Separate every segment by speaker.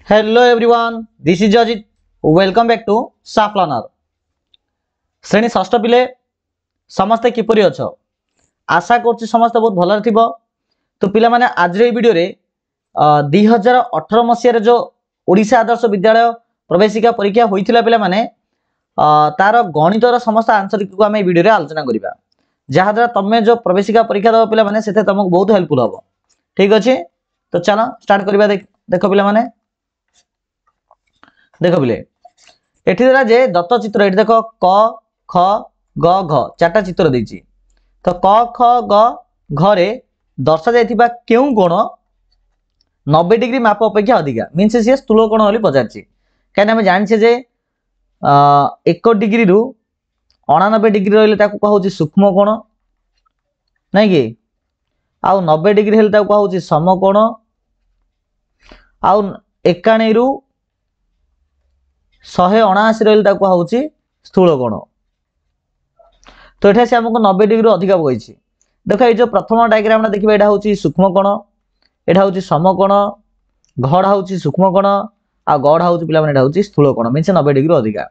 Speaker 1: Hello everyone, this is Jajit. Welcome back to SAF Learner. श्रेणी षष्ठ पिले समस्ते किपरि अछ आशा करछि समस्ते बहुत भल थिबो। तो पिला माने आज रे वीडियो रे 2018 मसिया रे जो ओडिशा आदर्श विद्यालय प्रवेशिका परीक्षा होइथिला पिला माने तार गणितर समस्त आंसर को आमे वीडियो रे आलोचना करिबा जहा द्वारा तमे जो प्रवेशिका परीक्षा दबो पिला माने सेते तमको बहुत हेल्पफुल हबो। ठीक अछि, तो चलो स्टार्ट करिबा। देखो पिला माने देखो पिले एठी देला जे दत्त चित्र एठी देखो क ख ग घ चारटा चित्र देछि। तो क ख ग घ रे दर्शा जायथिबा केउ कोण 90 डिग्री माप अपेक्षा अधिका मीन्स से स्थूल कोण होली पचारछि। काहे हम जानि छे जे 1 डिग्री रु 89 डिग्री रहले ताकू कहउछि सूक्ष्म कोण नै कि आउ 90 डिग्री हेले ताकू कहउछि समकोण आउ 91 रु 179 रहले ताकू कहउछि स्थूल कोण। तो एठा से हमको 90 डिग्री अधिक कहछि। देखो ए जो प्रथम डायग्राम ना देखिबा एटा होछि सूक्ष्म कोण, एटा होछि समकोण, घड़ा होछि सूक्ष्म कोण आ गड़ा होछि पिला माने एटा होछि स्थूल कोण मीन्स 90 डिग्री अधिका।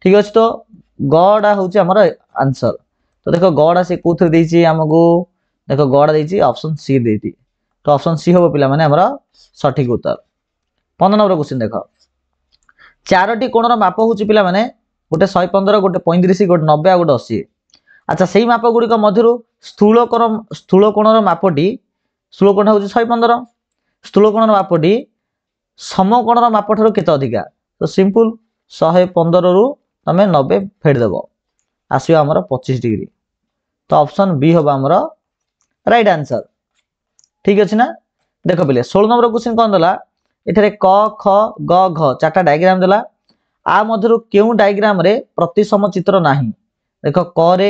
Speaker 1: ठीक अछि, तो गड़ा होछि हमर आंसर। तो देखो गड़ा से कोथरे देछि हमको, देखो गड़ा देछि ऑप्शन सी देछि। तो ऑप्शन सी होबो पिला माने हमर सठिक उत्तर। 15 नंबर क्वेश्चन देखो चारोटी कोणर माप होछि पिला माने गोटे 115 गोटे 35 गोटे 90 आ गोटे 80। अच्छा सेही माप गुडी को मध्यरु स्थूल कोणर मापटी स्थूल कोण होछि 115, स्थूल कोणर मापटी समकोणर माप ठारो केते अधिका। तो सिंपल 115 रु तमे 90 फेड देबो आसीबा हमर 25 डिग्री। तो ऑप्शन बी होबा हमर राइट आंसर। ठीक अछि ना। देखो पहिले 16 नंबर क्वेश्चन कोन दला एथरे क ख ग घ चारटा डायग्राम देला आ मध्यरु केउ डायग्राम रे प्रतिसम चित्र नाही। देखो क रे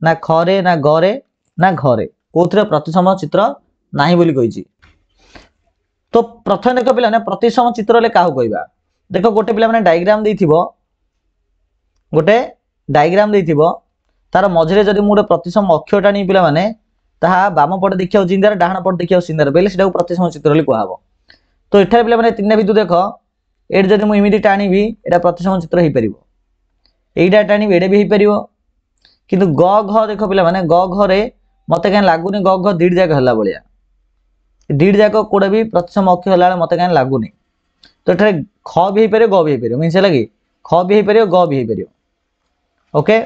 Speaker 1: ना ख रे ना ग रे ना घ रे कोथरे प्रतिसम चित्र नाही बोली कहिछि। तो प्रथम देखो पिला ने प्रतिसम चित्र ले काहू कहबा। देखो गोटे पिला माने डायग्राम देइथिबो, गोटे डायग्राम देइथिबो तार मझरे जदि मु गोटे प्रतिसम अक्षर टाणी पिला माने ताहा बाम पटे देखियो जिंदार डाहाण पटे देखियो सिंदार बेले सेटा प्रतिसम चित्र ले कहबो। तो एठारे पिला माने तीनटा बिंदु देखो एड जदि मु इमिडी टाणीबी एटा प्रतिसम चित्र हेइ परिबो, एइडा टाणीबी एडे भी हेइ परिबो। किंतु ग घ देखो पिला माने ग घ रे मते कान लागुनी ग घ दीड जाक हला बलिया दीड जाक कोडे भी प्रतिसम अक्षर हला मते कान लागुनी। तो एठारे ख भी हेइ परिबो ग भी हेइ परिबो मीन्स लागि ख भी हेइ परिबो ग भी हेइ परिबो। ओके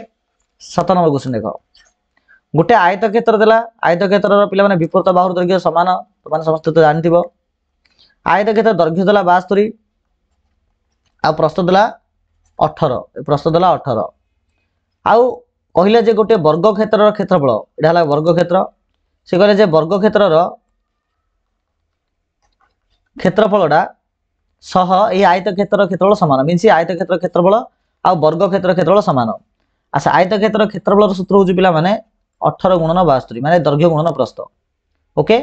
Speaker 1: 17 नंबर क्वेश्चन देखो गोटे आयत क्षेत्र देला, आयत क्षेत्र रो पिला माने विपरीत बाहुर दैर्घ्य समान तो माने समस्त तो जानथिबो। आयत क्षेत्र दैर्घ्य देला 72 आ प्रस्थ देला 18, प्रस्थ देला 18 आउ कहिले जे गोटे वर्ग क्षेत्र रो क्षेत्रफल एटा हला वर्ग क्षेत्र। से कहले जे वर्ग क्षेत्र रो क्षेत्रफलटा सह ए आयत क्षेत्र रो क्षेत्रफल समान मीन्स आयत क्षेत्र क्षेत्रफल आ वर्ग क्षेत्र क्षेत्रफल समान। अच्छा आयत क्षेत्र क्षेत्रफल रो सूत्र होजि पिला माने 18 गुणन 72 माने दैर्घ्य गुणन प्रस्थ। ओके,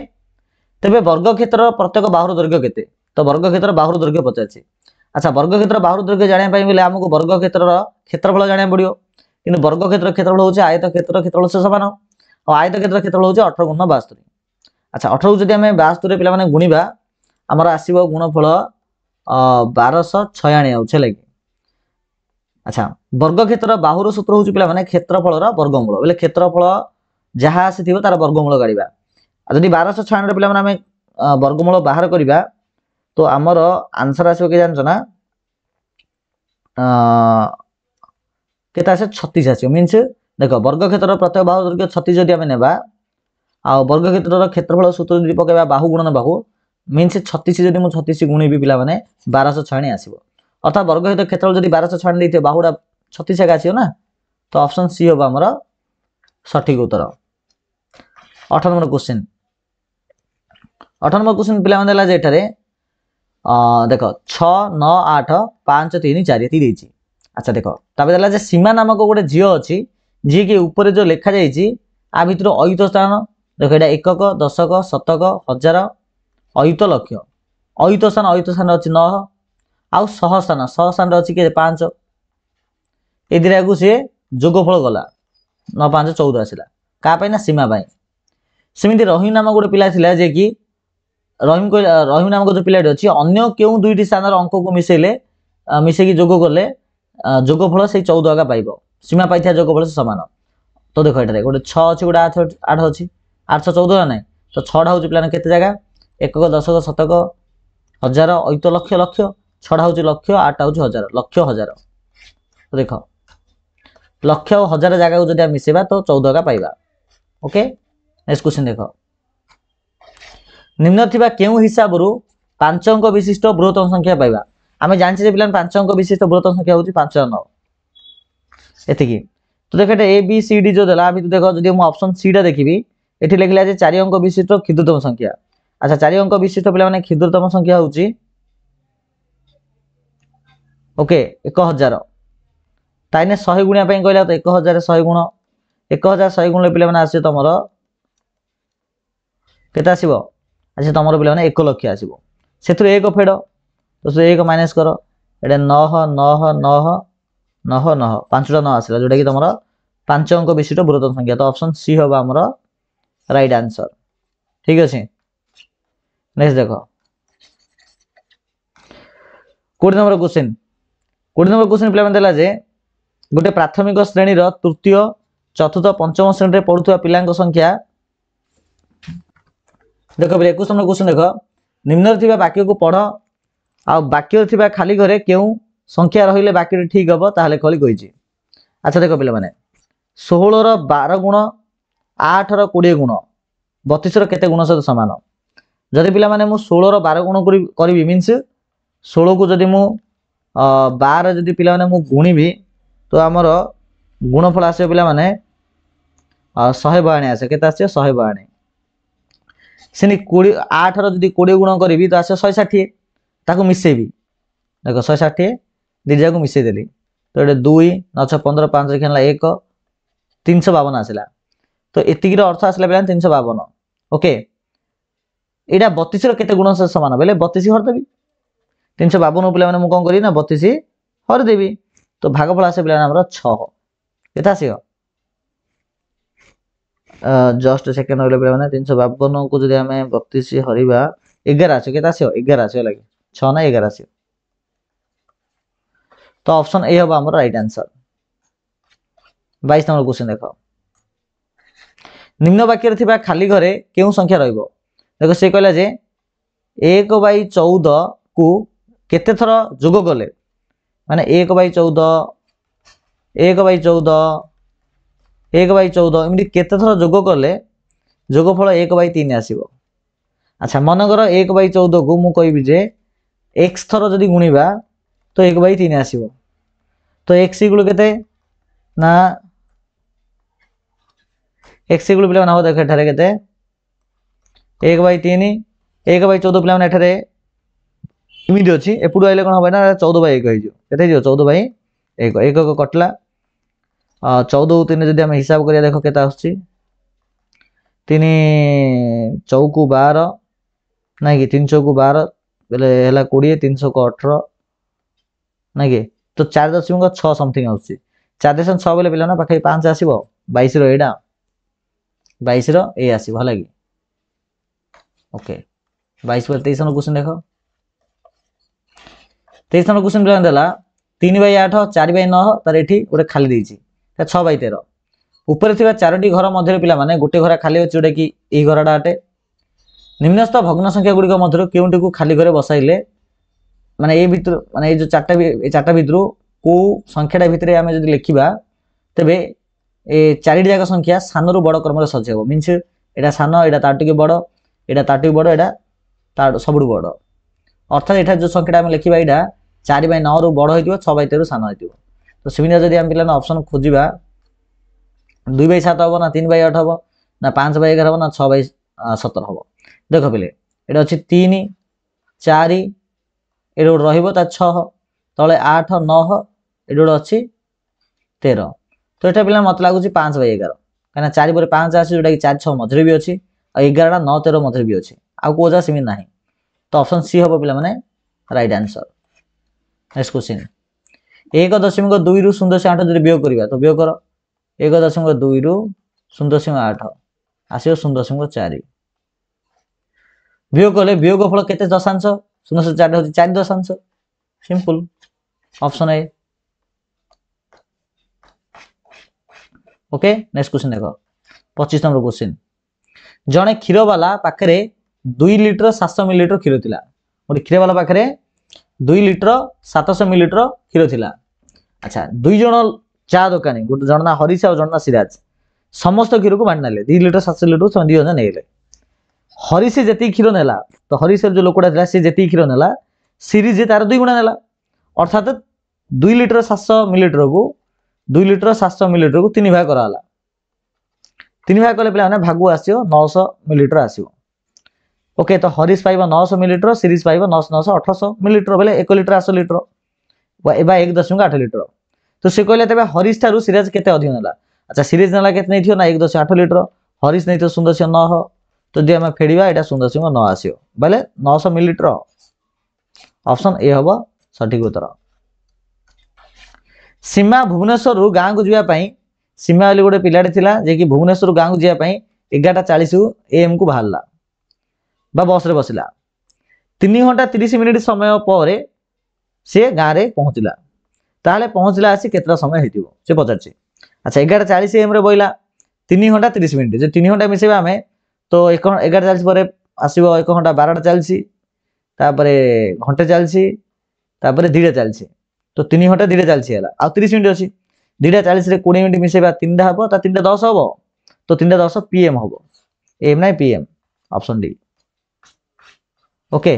Speaker 1: तबे वर्ग क्षेत्र प्रत्येक बाहुर दैर्घ्य केते। तो वर्ग क्षेत्र बाहुर दैर्घ्य 85। अच्छा वर्ग क्षेत्र बाहुर दैर्घ्य जानिया पई बेले हमको वर्ग क्षेत्र रो क्षेत्रफल जानिया पड़ियो। किंतु वर्ग क्षेत्र क्षेत्रफल होचे आयत क्षेत्र क्षेत्रफल से समान और आयत क्षेत्र क्षेत्रफल होचे 18 गुणन 72। अच्छा 18 जदि हमें 72 रे पिला माने गुणीबा हमर आसीबो गुणफल 1296 आउछे लागि। अच्छा वर्ग क्षेत्र बाहुर सूत्र होचे पिला माने क्षेत्रफल रो वर्गमूल बेले क्षेत्रफल जहा आसीथिबो तार वर्गमूल गाड़ीबा। जदि 1296 रे पिला माने हमें वर्गमूल बाहर करिबा तो आमर आंसर आसीबो के जानछो ना केता से 36 आसीबो मीन्स देखो वर्ग क्षेत्र प्रत्येक बाहु दैर्घ्य 36 जदि हमें नेबा आ वर्ग क्षेत्र रो क्षेत्रफल सूत्र जदि पकेबा बाहु गुणन बाहु मीन्स 36 जदि मु 36 गुणीबी पिला माने 1296 आसीबो। अर्थात वर्ग क्षेत्र क्षेत्रफल जदि 1296 देइथे बाहुडा 36 का आसीबो ना। तो ऑप्शन सी होबा हमर सठिक उत्तर। 18 नंबर क्वेश्चन 18 नंबर क्वेश्चन पिला माने ला जे एठारे देखो 6 9 8 5 3 4 एती देछि। अच्छा देखो ताबे देला जे सीमा नामक गोटे झियो अछि जी के ऊपर जो लिखा जाइछि आ भितर अयुत स्थान देखो एटा एकक दशक शतक हजार अयुत लक्ष अयुत स्थान अछि 9 आउ सह स्थान अछि के 5 ए दिरा को से जोगफल गला 9 5 14 आसिला का पई ना सीमा पई। सेमिति रही नाम गोटे पिला थिला जे कि रहीम नामक जो पिलाटी अच्छी अन्य क्यों दुईटी स्थान अंक को मिसेले मिसेकी जोग कले जोगफल से 14 आगा पाइब सीमा पाई जोगफल से सामान। तो देख ये गोटे 6 अच्छी गोटे 8 अच्छी 814 ना ना तो 6टा हूँ पिला केते जगह एकक दशक शतक हजार ऐत लक्ष लक्ष 6टा हूँ लक्ष 8टा हूँ हजार लक्ष हजार। तो देख लक्ष और हजार जगह को जब मिसेबा तो 14 का पाइबा। ओके नेक्स्ट क्वेश्चन देख निम्न थिबा केउ हिसाब रु 5 अंक विशिष्ट बृहत्तम संख्या पाइबा। आमे जानछि जे पिलान 5 अंक विशिष्ट बृहत्तम संख्या होची 5 और 9 एतिकी। तो देख ए बी सी डी जो देला अभी तो देखो जदि हम ऑप्शन सी टा देखिबी एठी लिखला जे 4 अंक विशिष्ट क्षुद्रतम संख्या। अच्छा 4 अंक विशिष्ट पिला माने क्षुद्रतम संख्या होची ओके 1000 ताइने 100 गुणिया पे कहला तो 1000 100 गुण 1000 100 गुण पिला माने आसी तमरो केता आसीबो अच्छा तमरो पिला माने 1 लक्ष आसीबो सेथु एक फेड तो से 1 माइनस करो एटा 9 9 9 9 9 5टा 9 आसीला जोटा कि तमरो 5 अंक विशिष्ट बृहत्तम संख्या। तो ऑप्शन सी होबा हमरो राइट आंसर ठीक अछि। नेक्स्ट देखो 20 नंबर क्वेश्चन पिला माने देला जे गोटे प्राथमिक श्रेणी रो तृतीय चतुर्थ पंचम श्रेणी रे पढुथुवा पिलांक संख्या देखो 21 नंबर क्वेश्चन देखो निम्न थिबा वाक्य को पढ़ आ वाक्य थिबा खाली घरे केउ संख्या रहिले वाक्य ठीक हबो ताहले खली कहिछि। अच्छा देखो पिला माने 16 रो 12 गुण 8 रो 20 गुण 32 रो केते गुण सहित समान। जदि पिला माने मु 16 रो 12 गुण करबी मींस 16 को जदि मु 12 जदि पिला माने मु गुणीबी तो आमर गुणफल आसे पिला माने 162 आसे केते आसे 162 सेनी 8 रो जदि 20 गुण करबी तो आसे 160 ताको मिसेबी देखो 160 दिजा को मिसे देली तो एटे 2 9 15 5 खेला 1 352 आसला। तो एतिकी रो अर्थ आसला पिला 352 ओके एटा 32 रो केते गुण से समान बेले 32 हर देबी 352 पिला माने मु कोन करी ना 32 हर देबी तो भागफल आसे पिला हमर 6 केता आसीयो जस्ट सेकंड होले पिला माने 352 को जदि हमें 32 हरिबा 11 आसे केता आसीयो 11 आसीयो लागि 6 ना 11 आसीयो। तो ऑप्शन ए होबा हमर राइट आंसर। 22 नंबर क्वेश्चन देखो निम्न वाक्य रे थिबा खाली घरे केउ संख्या रहइबो। देखो से कहला जे 1/14 को केते थरा जोग गले माने 1/14 1/14 1/14 एमि केते थरा जोग गले जोगफल 1/3 आसीबो। अच्छा मन कर 1/14 को मु कहबी जे x थरा जदि गुणीबा तो 1/3 आसीबो तो x इक्वल केते ना x इक्वल पिला ना हो देख एठारे केते 1/3 1/14 पिला माने एठारे इमिति अछि एपुडु आइले कोन होबा ना 14/1 होइजो केते हिजो 14/1 1 को कटला 14 उ 3 जदि हम हिसाब करिया देखो केता आछि 3 चौकु 12 ना कि 3 चौकु 12 बेले हला 20 300 को 18 ना कि तो 4.6 समथिंग आउछि 4.6 बेले पिला ना पाखे 5 आसीबो 22 रो एडा 22 रो ए आसीबो हला कि ओके 22 पर 23 नो क्वेश्चन देखो 23 नंबर क्वेश्चन पिला देला 3/8 4/9 तार एठी गोटे खाली देछि 6/13 ऊपर थिबा चारोटी घर मध्य पिला माने गोटे घर खाली अछि जोटा कि एही घरडा आटे निम्नस्थ भग्न संख्या गुडी मध्य केउटी को खाली घरे बसाइले माने ए भितर माने ए जो चारटा भितरु को संख्याटा भितरे आमे जदि लिखिबा तबे ए चारिटी जाक संख्या सानरु बड़ क्रम रे सजेबो मींस एटा सान एटा ताटु के बड़ एटा ताटु के बड़ एटा ता सबडु बड़ अर्थात एटा जो संख्याटा आमे लिखिबा एटा 4/9 रु बड़ होइतिबो 6/13 रु सान होइतिबो। तो सेमिना जदि आमे पिला ना ऑप्शन खोजिबा 2/7 हबो ना 3/8 हबो ना 5/11 हबो ना 6/17 हबो। देखो पिले एटा अछि 3 4 एडो रहिबो ता 6 तळे 8 9 एडो अछि 13 तो एटा पिला मत लागु 5/11 काना 4 पर 5 आसी जोटा कि 4 6 मधरे भी अछि आ 11 टा 9 13 मधरे भी अछि आ को जा सेमि नाही तो ऑप्शन सी हबो पिला माने राइट आंसर। नेक्स्ट क्वेश्चन 1.2 रु 0.8 जदि वियोग करिबा तो वियोग कर 1.2 रु 0.8 आसीओ 0.4 वियोग कले वियोगफल केते दशांश 0.4 होची 4 दशांश simple option A okay next question देखो 25 नंबर क्वेश्चन जणे क्षीर वाला पाखरे 2 लिटर 700 मिलीलीटर क्षीर थिला गोटे क्षीर वाला पाखरे 2 लिटर 700 मिलीलीटर क्षीर थिला अच्छा दुई जण चा दुकानी गोटे जण ना हरीश और जण ना सिराज समस्त क्षीर को बांट नेले 2 लिटर 700 मिलीलीटर से 2000 नेले हरीश जेती क्षीर नेला तो हरीश जो लोकटा थिला से जेती क्षीर नेला सीरीज तार 2 गुणा नेला अर्थात 2 लिटर 700 मिलीलीटर को 2 लिटर 700 मिलीलीटर को 3 भाग कराला 3 भाग कले पे भागु आसियो 900 मिलीलीटर आसियो ओके तो हरीश पाइबा 900 मिलीलीटर सीरीज पाइबा 900 1800 मिलीलीटर बेले 1 लिटर 800 लिटर एबा 1.8 लिटर तो से कहले तबे हरीश थारु सीरीज केते अधिक नेला अच्छा सीरीज नेला केते नै थियो ना 1.8 लिटर हरीश नै थियो 0.9 तो जे हम फेडिबा एटा 0.9 आसियो बेले 900 मिलीलीटर ऑप्शन ए हबो सठिक उत्तर सीमा भुवनेश्वर रु गाँ को जीवा पई सीमा वाली गोटे पिलाटे थिला जे कि भुवनेश्वर गाँ को जीवा पई 11:40 AM को बाहरला बा बस रे बसिला 3 घंटा 30 मिनिट समय पर से गाँ रे पहुंचला ताले पहुंचला आसी केतरा समय हेतिबो से पचारछि अच्छा 11:40 AM रे बइला 3 घंटा 30 मिनिट जे 3 घंटा मिसेबा हमें तो 11:40 पर आसीबो 1 घंटा 12टा चलछि तापरे घंटे चलछि तापरे 2टा चलछि तो 3 घंटा 2टा चलछि हला आ 30 मिनिट अछि 2:40 रे 20 मिनिट मिसेबा 3टा हबो ता 3:10 हबो तो 3:10 PM हबो एम नै PM ऑप्शन डी ओके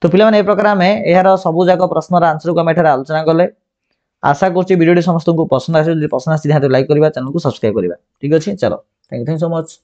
Speaker 1: तो पिला माने ए प्रकार में एहार सबु जाक प्रश्नर आंसर को हम एठार आलोचना कले आशा करछि वीडियो समस्त को पसंद आसे पसंद आसी ध्यान लाइक करबा चैनल को सब्सक्राइब करबा ठीक अछि चलो थैंक यू सो मच।